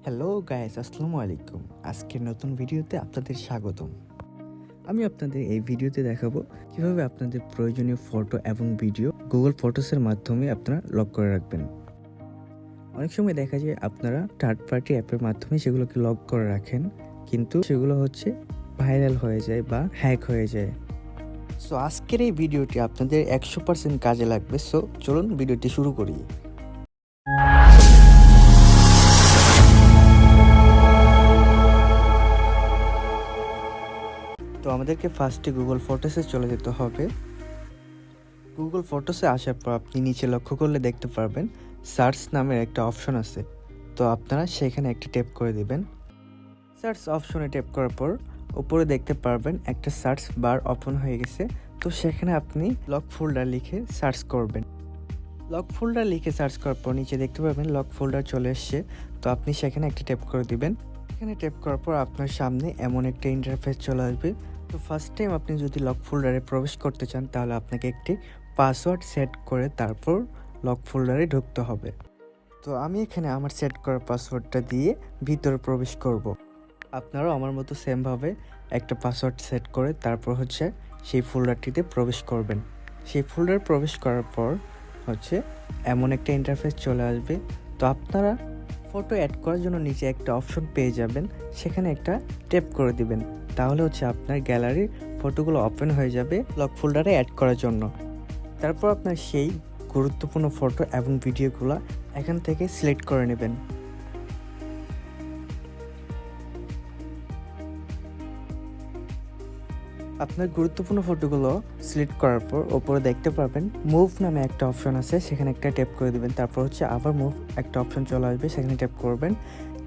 Hello guys, আসসালামু আলাইকুম। আজকের নতুন ভিডিওতে আপনাদের স্বাগতম। আমি আপনাদের এই ভিডিওতে দেখাবো কিভাবে আপনাদের প্রয়োজনীয় ফটো এবং ভিডিও গুগল ফটোসের মাধ্যমে আপনারা লক করে রাখবেন। অনেক সময় দেখা যায় আপনারা থার্ড পার্টি অ্যাপের মাধ্যমে সেগুলোকে লক করে রাখেন, কিন্তু সেগুলো হচ্ছে ভাইরাল হয়ে যায় বা হ্যাক হয়ে যায়। সো আজকের এই ভিডিওটি আপনাদের 100% কাজে লাগবে। সো চলুন ভিডিওটি শুরু করি। তো আমাদেরকে ফার্স্টে গুগল ফটোসে চলে যেতে হবে। গুগল ফটোসে আসার পর আপনি নিচে লক্ষ্য করলে দেখতে পারবেন সার্চ নামের একটা অপশন আছে। তো আপনারা সেখানে একটা ট্যাপ করে দিবেন। সার্চ অপশনে ট্যাপ করার পর উপরে দেখতে পারবেন একটা সার্চ বার ওপেন হয়ে গেছে। তো সেখানে আপনি লক ফোল্ডার লিখে সার্চ করবেন। লক ফোল্ডার লিখে সার্চ করার পর নিচে দেখতে পাবেন লক ফোল্ডার চলে এসছে। তো আপনি সেখানে একটা ট্যাপ করে দিবেন। এখানে ট্যাপ করার পর আপনার সামনে এমন একটা ইন্টারফেস চলে আসবে। তো ফার্স্ট টাইম আপনি যদি লক ফোল্ডারে প্রবেশ করতে চান তাহলে আপনাকে একটি পাসওয়ার্ড সেট করে তারপর লক ফোল্ডারে ঢুকতে হবে। তো আমি এখানে আমার সেট করা পাসওয়ার্ডটা দিয়ে ভিতরে প্রবেশ করব। আপনারাও আমার মতো সেমভাবে একটা পাসওয়ার্ড সেট করে তারপর হচ্ছে সেই ফোল্ডারটিতে প্রবেশ করবেন। সেই ফোল্ডারে প্রবেশ করার পর হচ্ছে এমন একটা ইন্টারফেস চলে আসবে। তো আপনারা ফটো অ্যাড করার জন্য নিচে একটা অপশন পেয়ে যাবেন, সেখানে একটা ট্যাপ করে দিবেন। তাহলে হচ্ছে আপনার গ্যালারির ফটোগুলো ওপেন হয়ে যাবে লক ফোল্ডারে অ্যাড করার জন্য। তারপর আপনার সেই গুরুত্বপূর্ণ ফটো এবং ভিডিওগুলো এখান থেকে সিলেক্ট করে নেবেন। আপনার গুরুত্বপূর্ণ ফটোগুলো সিলেক্ট করার পর ওপরে দেখতে পারবেন মুভ নামে একটা অপশন আছে, সেখানে একটা ট্যাপ করে দিবেন। তারপর হচ্ছে আবার মুভ একটা অপশন চলে আসবে, সেখানে ট্যাপ করবেন।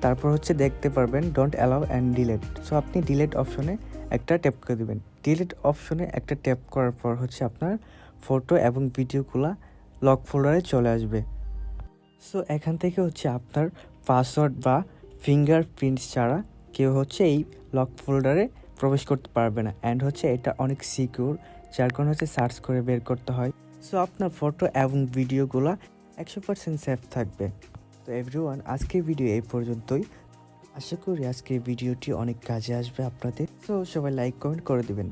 তারপর হচ্ছে দেখতে পারবেন don't allow and delete. So আপনি ডিলেট অপশনে একটা ট্যাপ করে দিবেন। ডিলেট অপশনে একটা ট্যাপ করার পর হচ্ছে আপনার ফটো এবং ভিডিওগুলো লক ফোল্ডারে চলে আসবে। সো এখান থেকে হচ্ছে আপনার পাসওয়ার্ড বা ফিঙ্গারপ্রিন্টস ছাড়া কেউ হচ্ছে এই লক ফোল্ডারে প্রবেশ করতে পারবে না। অ্যান্ড হচ্ছে এটা অনেক সিকিউর, যার কারণে হচ্ছে সার্চ করে বের করতে হয়। সো আপনার ফটো এবং ভিডিওগুলো 100% সেফ থাকবে। তো এভরিওয়ান, আজকের ভিডিও এই পর্যন্তই। আশা করি আজকের ভিডিওটি অনেক কাজে আসবে আপনাদের। সো সবাই লাইক কমেন্ট করে দিবেন।